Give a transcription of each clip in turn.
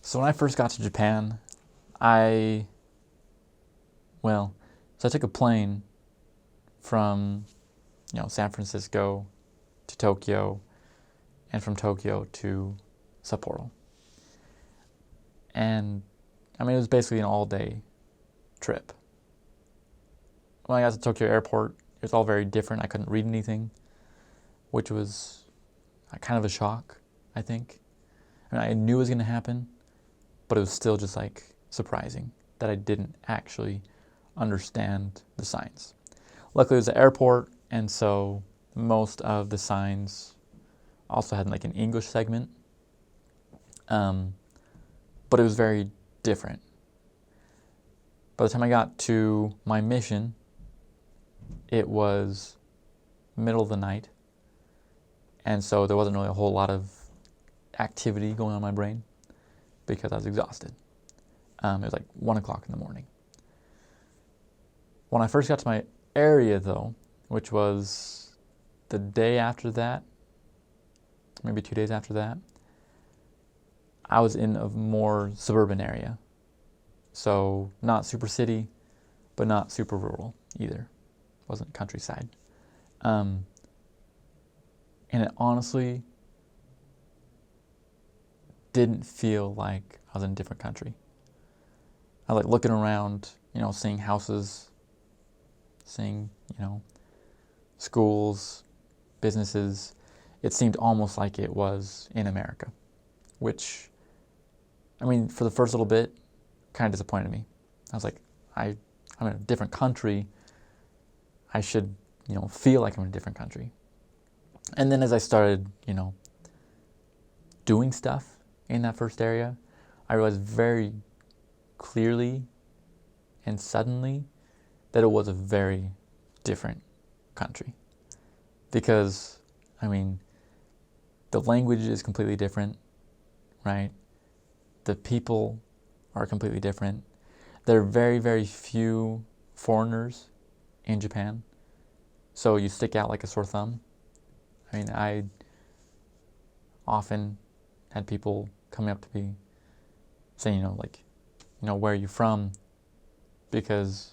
So when I first got to Japan, I, well, so I took a plane from, San Francisco to Tokyo and from Tokyo to Sapporo. And I mean, it was basically an all-day trip. When I got to Tokyo airport, it was all very different. I couldn't read anything, which was kind of a shock, I think. I mean, I knew it was going to happen, but it was still just like surprising that I didn't actually understand the signs. Luckily, it was an airport, and so most of the signs also had like an English segment, but it was very different. By the time I got to my mission, it was middle of the night, and so there wasn't really a whole lot of activity going on in my brain because I was exhausted. It was like 1 o'clock in the morning. When I first got to my area, though, which was the day after that, maybe 2 days after that, I was in a more suburban area. So not super city, but not super rural either. Wasn't countryside. And it honestly didn't feel like I was in a different country. I was like looking around, seeing houses, seeing, schools, businesses. It seemed almost like it was in America, which, I mean, for the first little bit, kind of disappointed me. I was like, I'm in a different country. I should, feel like I'm in a different country. And then as I started, doing stuff in that first area, I realized very clearly and suddenly that it was a very different country. Because, I mean, the language is completely different, right? The people are completely different. There are very, very few foreigners in Japan. So you stick out like a sore thumb. I mean, I often had people coming up to me saying, where are you from? Because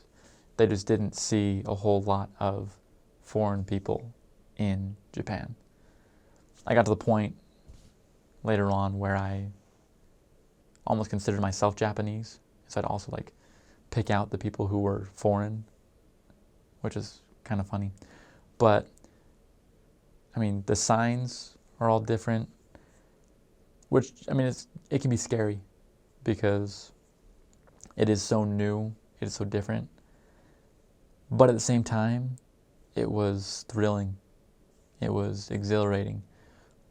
they just didn't see a whole lot of foreign people in Japan. I got to the point later on where I almost considered myself Japanese. So I'd also pick out the people who were foreign, which is kind of funny. But I mean, the signs are all different, which, I mean, it can be scary because it is so new, it is so different. But at the same time, it was thrilling. It was exhilarating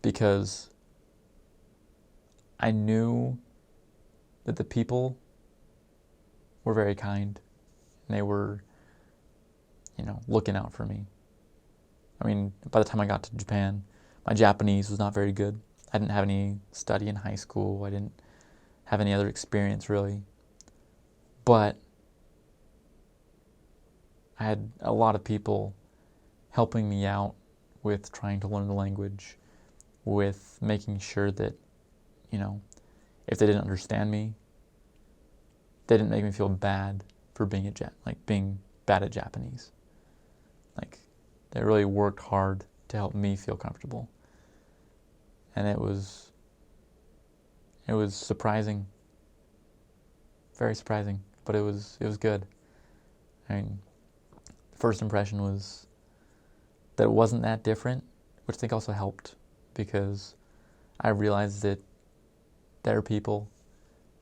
because I knew that the people were very kind and they were, looking out for me. I mean, by the time I got to Japan, my Japanese was not very good. I didn't have any study in high school. I didn't have any other experience really. But I had a lot of people helping me out with trying to learn the language, with making sure that, if they didn't understand me, they didn't make me feel bad for being being bad at Japanese. They really worked hard to help me feel comfortable. And it was surprising, very surprising, but it was good. I mean, the first impression was that it wasn't that different, which I think also helped because I realized that they're people,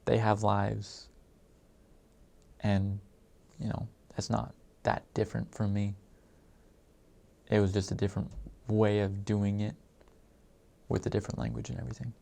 they have lives, and, that's not that different from me. It was just a different way of doing it with a different language and everything.